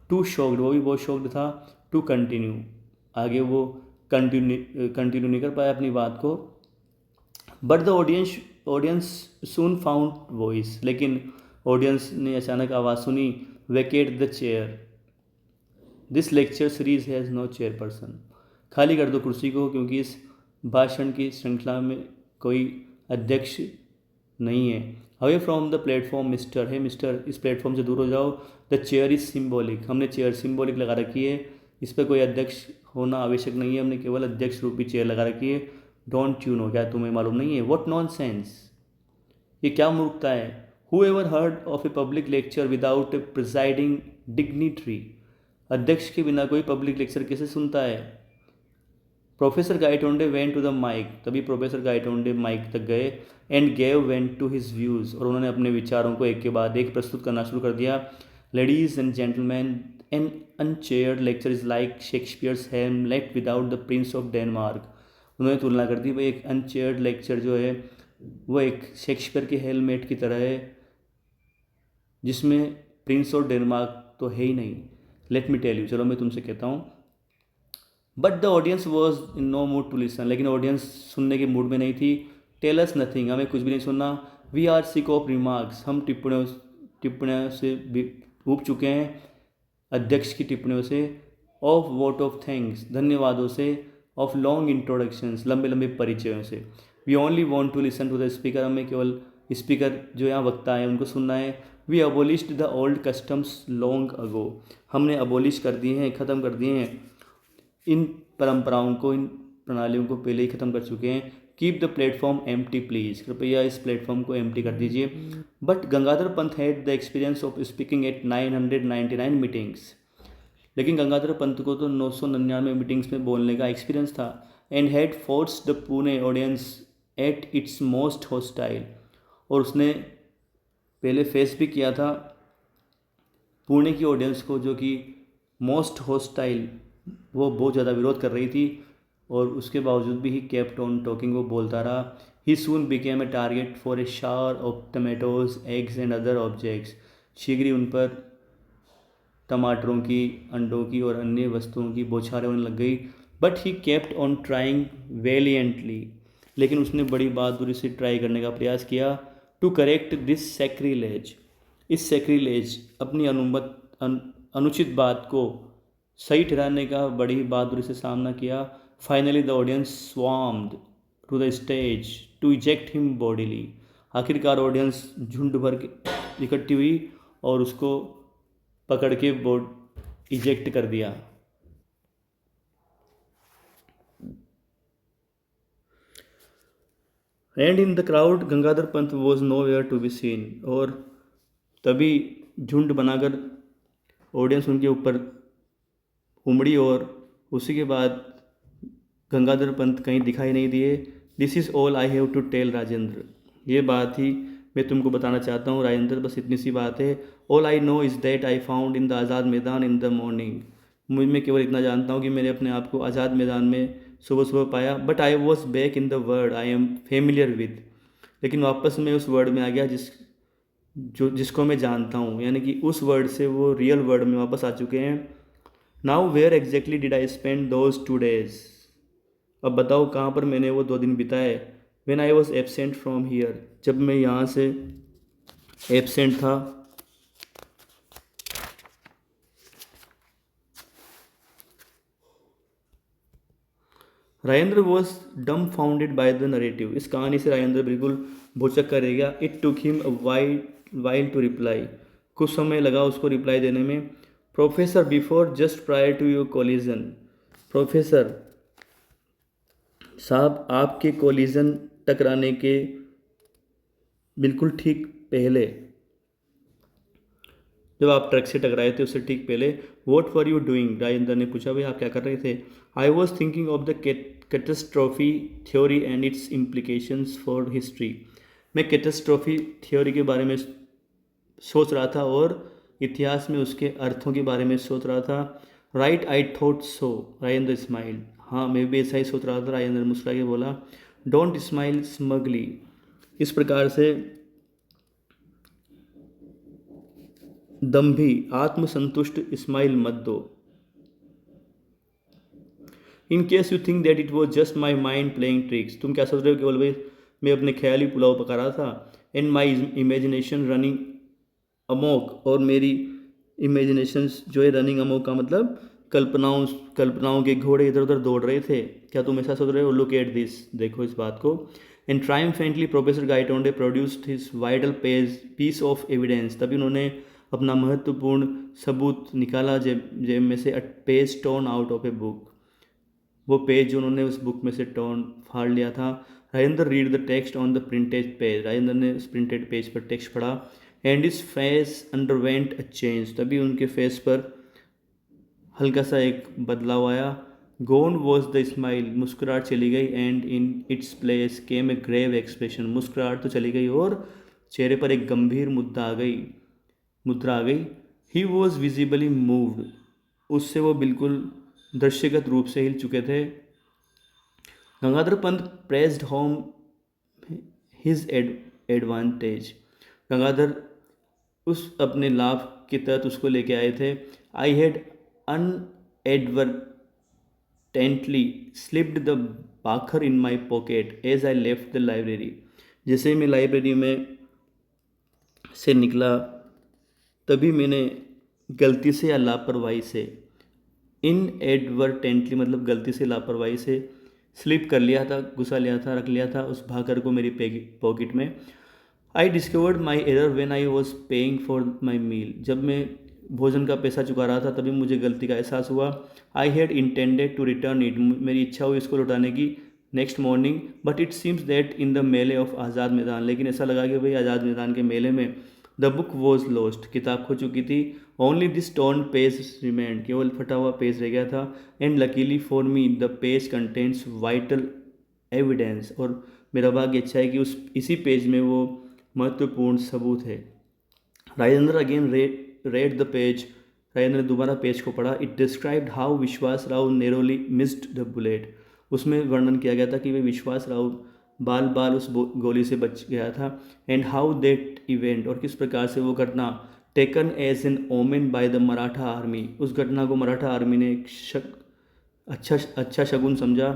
टू शॉक्ड, वो भी बहुत शॉक्ड था। टू कंटिन्यू, आगे वो कंटिन्यू नहीं कर पाया अपनी बात को। But the audience soon found voice, लेकिन ऑडियंस ने अचानक आवाज़ सुनी। Vacate the chair, this lecture series has no chairperson, खाली कर दो कुर्सी को क्योंकि इस भाषण की श्रृंखला में कोई अध्यक्ष नहीं है। Away from the platform mister, है मिस्टर इस प्लेटफॉर्म से दूर हो जाओ। द चेयर इज सिम्बॉलिक, हमने चेयर सिम्बॉलिक लगा रखी है, इस पर कोई अध्यक्ष होना आवश्यक नहीं है, हमने केवल अध्यक्ष रूपी चेयर लगा रखी है। डोंट यू नो, क्या तुम्हें मालूम नहीं है? वॉट नॉन सेंस, ये क्या मूर्खता है? Who ever heard of a public lecture without a presiding dignitary, अध्यक्ष के बिना कोई पब्लिक लेक्चर कैसे सुनता है? Professor Gaitonde went to the mike, तभी प्रोफेसर गाइटोंडे माइक तक गए। And gave went to his views, और उन्होंने अपने विचारों को एक के बाद एक प्रस्तुत करना शुरू कर दिया। Ladies and gentleman, an unchaired lecture is like Shakespeare's Hamlet without the prince of Denmark. उन्होंने तुलना कर दी भाई, एक अनचेयर्ड लेक्चर जो है वो एक शेक्सपियर के हेलमेट की तरह है जिसमें प्रिंस ऑफ डेनमार्क तो है ही नहीं। लेट मी टेल यू, चलो मैं तुमसे कहता हूँ। But the audience was in no mood to listen, लेकिन ऑडियंस सुनने के मूड में नहीं थी। टेल अस नथिंग, हमें कुछ भी नहीं सुनना। We are sick of remarks, हम टिप्पणियों से भी ऊब चुके हैं, अध्यक्ष की टिप्पणियों से। ऑफ वोट ऑफ थैंक्स, धन्यवादों से। ऑफ लॉन्ग इंट्रोडक्शंस, लंबे लंबे परिचयों से। We only want to listen to the speaker, हमें केवल स्पीकर जो यहाँ वक्ता है उनको सुनना है। We abolished the old customs long ago, हमने अबोलिश कर दिए हैं, ख़त्म कर दिए हैं इन परंपराओं को, इन प्रणालियों को पहले ही ख़त्म कर चुके हैं। Keep the platform empty please, कृपया इस प्लेटफॉर्म को एम्प्टी कर दीजिए। But Gangadhar Pant had the experience of speaking at 999 meetings, लेकिन गंगाधर पंत को तो 999 मीटिंग्स में बोलने का एक्सपीरियंस था। And had force the Pune audience at its most hostile, और उसने पहले फेस भी किया था पुणे की ऑडियंस को, जो कि मोस्ट हॉस्टाइल, वो बहुत ज़्यादा विरोध कर रही थी, और उसके बावजूद भी ही केप्ट ऑन टॉकिंग, वो बोलता रहा। He soon became a target for a shower of tomatoes eggs and other objects, शीघ्र ही उन पर टमाटरों की, अंडों की और अन्य वस्तुओं की बौछारें होने लग गई। But he kept on trying valiantly, लेकिन उसने बड़ी बहादुरी से ट्राई करने का प्रयास किया। टू करेक्ट दिस सैक्रिलेज, इस सैक्रिलेज, अपनी अनुचित बात को सही ठहराने का बड़ी बहादुरी से सामना किया। Finally the audience swarmed to the stage to eject him bodily, आखिरकार ऑडियंस झुंड भर के इकट्ठी हुई और उसको पकड़ के बोर्ड इजेक्ट कर दिया। And in the crowd Gangadhar Pant was nowhere to be seen, और तभी झुंड बनाकर ऑडियंस उनके ऊपर उमड़ी, और उसी के बाद गंगाधर पंत कहीं दिखाई नहीं दिए। This is all I have to tell Rajendra, ये बात ही मैं तुमको बताना चाहता हूँ राजेंद्र, बस इतनी सी बात है। All I know is that I found in the Azad Maidan in the morning, मैं केवल इतना जानता हूँ कि मैंने अपने आप को आज़ाद मैदान में सुबह सुबह पाया। But I was back in the word I am familiar with, लेकिन वापस मैं उस वर्ड में आ गया जिसको मैं जानता हूँ, यानी कि उस वर्ड से वो रियल वर्ड में वापस आ चुके हैं। Now where exactly did I spend those 2 days, अब बताओ कहाँ पर मैंने वो 2 दिन बिताए। When I was absent from here, जब मैं यहाँ से एबसेंट था। Rajendra was dumbfounded by the narrative, इस कहानी से राजेंद्र बिल्कुल भौचक्का रह गया। It took him while to reply, कुछ समय लगा उसको रिप्लाई देने में। Professor before just prior to your collision, professor साहब आपके कोलिजन, टकराने के बिल्कुल ठीक पहले, जब आप ट्रक से टकराए थे उससे ठीक पहले। What were you doing, Rajendra ने पूछा भाई आप क्या कर रहे थे। I was thinking of the catastrophe theory and it's implications for history, मैं कैटास्ट्रॉफी थ्योरी के बारे में सोच रहा था और इतिहास में उसके अर्थों के बारे में सोच रहा था। Right, I thought so, Rajendra smile. हाँ, मैं भी ऐसा ही सोच रहा था, राजेंद्र मुस्कुरा के बोला। Don't smile smugly. इस प्रकार से दम्भी आत्मसंतुष्ट स्माइल मत दो। In case you think that it was just my mind playing tricks, तुम क्या सोच रहे हो केवल भाई मैं अपने ख्याली पुलाव पका रहा था। And my imagination running Amok, और मेरी इमेजिनेशंस जो है रनिंग अमोक का मतलब कल्पनाओं कल्पनाओं के घोड़े इधर उधर दौड़ रहे थे। क्या तुम ऐसा सोच रहे हो? लुक एट दिस, देखो इस बात को। And triumphantly professor Gaitonde produced his vital piece of evidence, तभी उन्होंने अपना महत्वपूर्ण सबूत निकाला जेब में से। A page torn out of a book, वो पेज जो उन्होंने उस बुक में से टॉर्न फाड़ लिया था। Rajendra read the text on the printed page, Rajendra ने उस प्रिंटेड पेज पर टेक्स्ट पढ़ा। एंड इस फेस अंडरवेंट अ चेंज, तभी उनके फेस पर हल्का सा एक बदलाव आया। गोन वॉज द स्माइल, मुस्कुराहट चली गई। And in its place came a grave expression, मुस्कुराहट तो चली गई और चेहरे पर एक गंभीर मुद्रा आ गई। ही वॉज विजिबली मूव्ड, उससे वो बिल्कुल दृश्यगत रूप से हिल चुके थे। Gangadhar Pant pressed home his advantage, Gangadhar उस अपने लाभ के तहत उसको लेके आए थे। I had inadvertently slipped the bakhar in my pocket as I left the library, जैसे ही मैं लाइब्रेरी में से निकला तभी मैंने गलती से या लापरवाही से, इनएडवर्टेंटली मतलब गलती से लापरवाही से, स्लिप कर लिया था, घुसा लिया था, रख लिया था उस भाकर को मेरी पॉकेट में। I discovered my error when I was paying for my meal, जब मैं भोजन का पैसा चुका रहा था तभी मुझे गलती का एहसास हुआ। I had intended to return it, मेरी इच्छा हुई इसको लौटाने की next morning. But it seems that in the melee of Azad Maidan, लेकिन ऐसा लगा कि भाई आज़ाद मैदान के मेले में द बुक वॉज लॉस्ट, किताब खो चुकी थी। Only this torn page remained, केवल फटा हुआ पेज रह गया था। And luckily for me the page contents vital evidence, और मेरा भाग्य अच्छा है कि उस इसी पेज में वो महत्वपूर्ण सबूत है। Rajendra again read the page, Rajendra ने दोबारा पेज को पढ़ा। इट डिस्क्राइब्ड हाउ विश्वास Rao neroli missed the bullet, उसमें वर्णन किया गया था कि वे विश्वास राव बाल बाल उस गोली से बच गया था। एंड हाउ दैट इवेंट, और किस प्रकार से वो घटना taken as an omen by the Maratha army, उस घटना को मराठा आर्मी ने एक अच्छा शगुन समझा।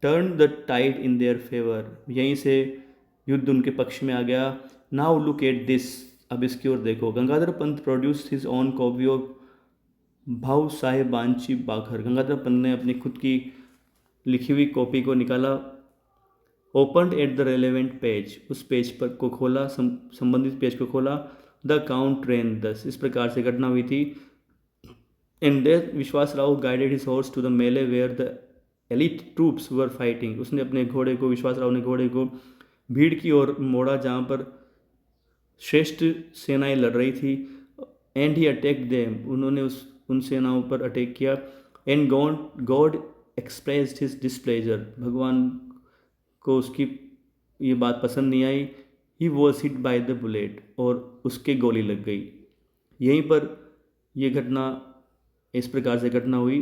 Turn the tied in their favour, यहीं से युद्ध उनके पक्ष में आ गया। नाउ लुक एट दिस, अब इसकी ओर देखो। Gangadhar Pant produce his own copy of भाऊ साहेबांची बाखर, गंगाधर पंत ने अपनी खुद की लिखी हुई कॉपी को निकाला। Open at the relevant page, उस पेज पर को खोला, संबंधित पेज को खोला। द काउंट ट्रेन 10, इस प्रकार से घटना हुई थी। In there Vishwas Rao guided his horse to the melee where the elite troops were fighting, उसने अपने घोड़े को, विश्वास राव ने घोड़े को भीड़ की ओर मोड़ा जहाँ पर श्रेष्ठ सेनाएं लड़ रही थी। एंड ही अटैक देम, उन्होंने उन सेनाओं पर अटैक किया। And God expressed his displeasure, भगवान को उसकी ये बात पसंद नहीं आई। He was hit by the bullet, और उसके गोली लग गई। यहीं पर यह घटना इस प्रकार से घटना हुई।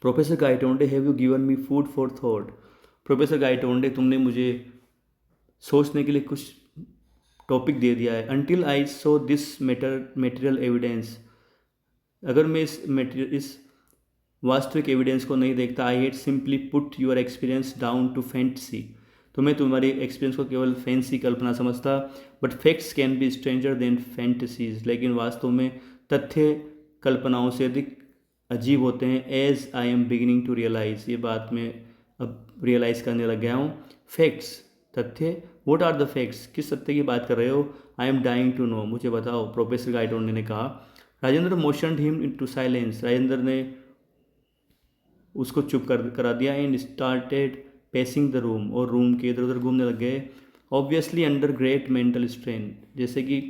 Professor Gaitonde, have you given me food for thought, professor Gaitonde तुमने मुझे सोचने के लिए कुछ टॉपिक दे दिया है। Until I saw this material evidence, अगर मैं इस वास्तविक एविडेंस को नहीं देखता, I had simply put your experience down to fantasy, तो मैं तुम्हारी एक्सपीरियंस को केवल फैंसी कल्पना समझता। But facts can be stranger than fantasies, लेकिन वास्तव में तथ्य कल्पनाओं से अधिक अजीब होते हैं। As I am beginning to realise, ये बात मैं अब रियलाइज़ करने लग गया हूँ। फैक्ट्स, तथ्य, वोट आर द फैक्ट्स, किस सत्य की बात कर रहे हो? I am dying to know, मुझे बताओ, प्रोफेसर गाइटोंडे ने कहा। Rajendra motioned him into silence, Rajendra ने उसको चुप करा दिया। And started pacing the room, और रूम के इधर उधर घूमने लग गए। Obviously under great mental strain, जैसे कि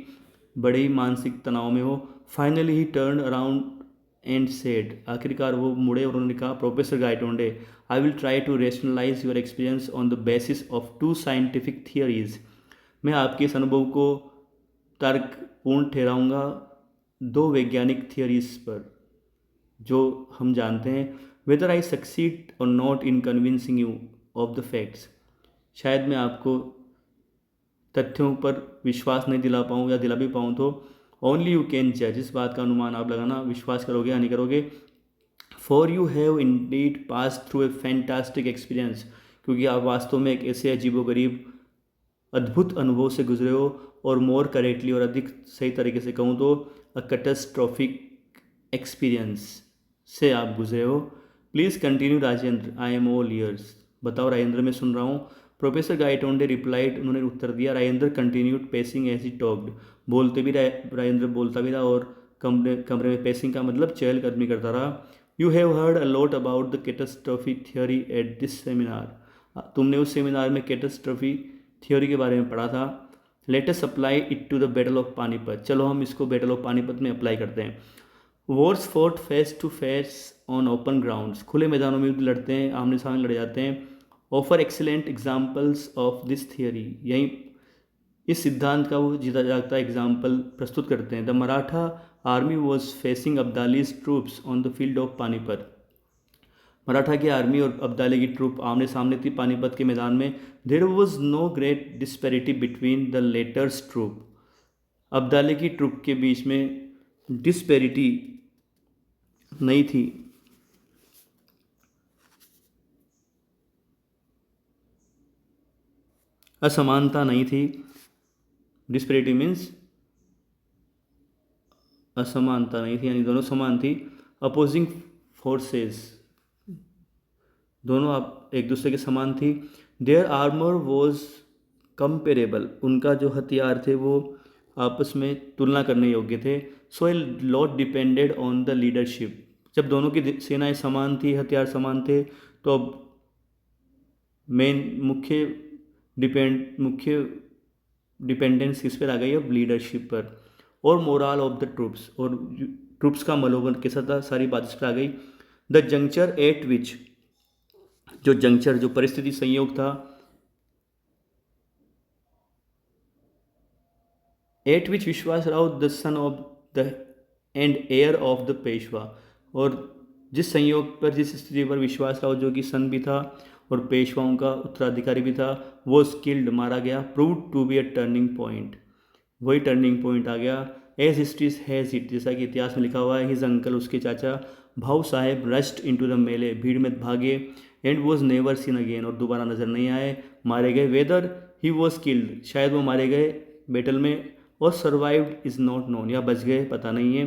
बड़े ही मानसिक तनाव में हो। Finally he turn around and said, आखिरकार वो मुड़े और उन्होंने कहा, professor Gaitonde, I will try to rationalise your experience on the basis of two scientific theories, मैं आपके इस अनुभव को तर्कपूर्ण ठहराऊंगा दो वैज्ञानिक थियरीज पर जो हम जानते हैं। वेदर आई सक्सीड और not in convincing you of the facts, शायद मैं आपको तथ्यों पर विश्वास नहीं दिला पाऊँ या दिला भी पाऊँ तो ओनली यू कैन जज, इस बात का अनुमान आप लगाना, विश्वास करोगे या नहीं करोगे। For you have Indeed pass through a fantastic experience, क्योंकि आप वास्तव में एक ऐसे अजीबोगरीब अद्भुत अनुभव से गुजरे हो, और मोर करेक्टली और अधिक सही तरीके से कहूँ तो अ कैटास्ट्रॉफिक एक्सपीरियंस से आप गुजरे हो। Please continue Rajendra, I am all years. बताओ राजेंद्र, मैं सुन रहा हूँ। प्रोफेसर गायटोंडे रिप्लाइड, उन्होंने उत्तर दिया। Rajendra continued pacing as he talked, बोलते भी राजेंद्र बोलता भी रहा और कमरे कमरे में पेसिंग का मतलब चहलकदमी करता रहा। You have heard a lot about the catastrophic theory at this seminar, तुमने उस सेमिनार में कैटास्ट्रॉफी थियोरी के बारे में पढ़ा था। Let us apply it to the battle of Panipat, चलो हम इसको बैटल ऑफ पानीपत में अप्लाई करते हैं। Wars fought face to face on open grounds, खुले मैदानों में युद्ध लड़ते हैं, आमने सामने लड़ जाते हैं। Offer excellent examples of this theory, यहीं इस सिद्धांत का वो जीता जागता एग्जाम्पल प्रस्तुत करते हैं। The Maratha army was facing Abdali's troops on the field of Panipat, Maratha की आर्मी और अब्दाली की ट्रूप आमने सामने थी पानीपत के मैदान में। There was no great disparity between the latter's troop, Abdali की ट्रूप के बीच में डिस्पैरिटी नहीं थी, असमानता नहीं थी। डिस्पैरिटी मीन्स असमानता नहीं थी, यानी दोनों समान थी। अपोजिंग फोर्सेस, दोनों आप एक दूसरे के समान थी। देयर आर्मर वॉज कंपेरेबल, उनका जो हथियार थे वो आपस में तुलना करने योग्य थे। So a lot depended on the leadership, जब दोनों की सेनाएं समान थी, हथियार समान थे, तो अब मुख्य डिपेंडेंस किस पर आ गई, अब लीडरशिप पर। और मोरल ऑफ द ट्रूप्स, और ट्रूप्स का मनोबल कैसा था, सारी बात इस पर आ गई। द जंक्चर एट विच, जो जंक्चर जो परिस्थिति संयोग था, एट विच विश्वास Rao the son of the end air of the Peshwa, और जिस संयोग पर, जिस स्थिति पर विश्वास राव जो कि सन भी था और पेशवाओं का उत्तराधिकारी भी था, वो स्किल्ड मारा गया। Prove to be a turning point, वही टर्निंग पॉइंट आ गया। एज हिस्ट्रीज हैज इट, जैसा कि इतिहास में लिखा हुआ है, हिज अंकल, उसके चाचा भाऊ साहेब रस्ट इनटू द मेले, भीड़ में भागे, and was never seen again, और दोबारा नजर नहीं आए, मारे गए। वेदर ही वॉज किल्ड, शायद वो मारे गए बैटल में, और सर्वाइव्ड इज नॉट नोन, या बच गए पता नहीं है।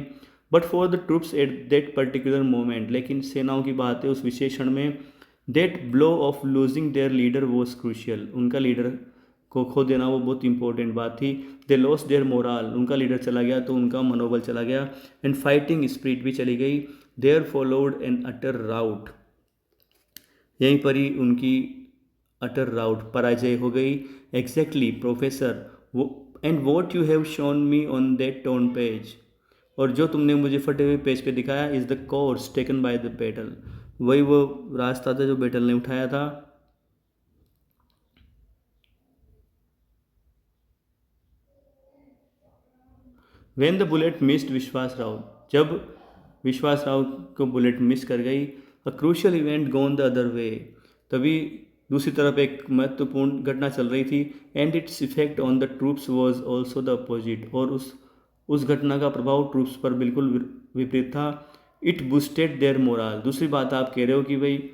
But for the troops at that particular moment, लेकिन सेनाओं की बात है उस विशेष क्षण में, that blow of losing their leader was crucial, उनका लीडर को खो देना वो बहुत इंपॉर्टेंट बात थी। दे लॉस देयर मोरल, उनका लीडर चला गया तो उनका मनोबल चला गया। एंड फाइटिंग स्पिरिट भी चली गई। देयर फॉलोड एन अटर राउट, यहीं पर ही उनकी अटर राउट, पराजय हो गई। एग्जैक्टली प्रोफेसर, वो and what you have shown me on that tone page, और जो तुमने मुझे फटे हुए पेज पे दिखाया, is the course taken by the battle, वही वो रास्ता था जो बैटल ने उठाया था। वेन द बुलेट मिस्ड विश्वास राव, जब विश्वास राव को बुलेट मिस कर गई। A crucial event gone the other way, तभी दूसरी तरफ एक महत्वपूर्ण घटना चल रही थी। And its effect on the troops was also the opposite, और उस घटना का प्रभाव ट्रूप्स पर बिल्कुल विपरीत था। इट बूस्टेड देयर मोरल, दूसरी बात आप कह रहे हो कि भाई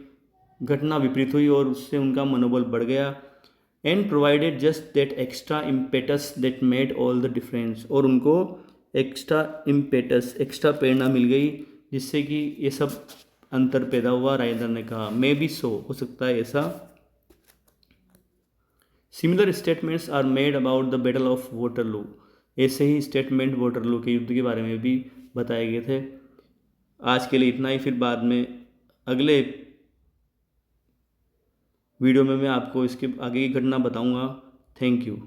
घटना विपरीत हुई और उससे उनका मनोबल बढ़ गया। And provided just that extra impetus that made all the difference, और उनको एक्स्ट्रा इम्पेटस, एक्स्ट्रा प्रेरणा मिल गई जिससे कि ये सब अंतर पैदा हुआ। राजेंद्र ने कहा, मे बी सो, हो सकता है ऐसा। Similar statements are made about the battle of Waterloo, ऐसे ही स्टेटमेंट वाटरलू के युद्ध के बारे में भी बताए गए थे। आज के लिए इतना ही, फिर बाद में अगले वीडियो में मैं आपको इसके आगे की घटना बताऊंगा। Thank you.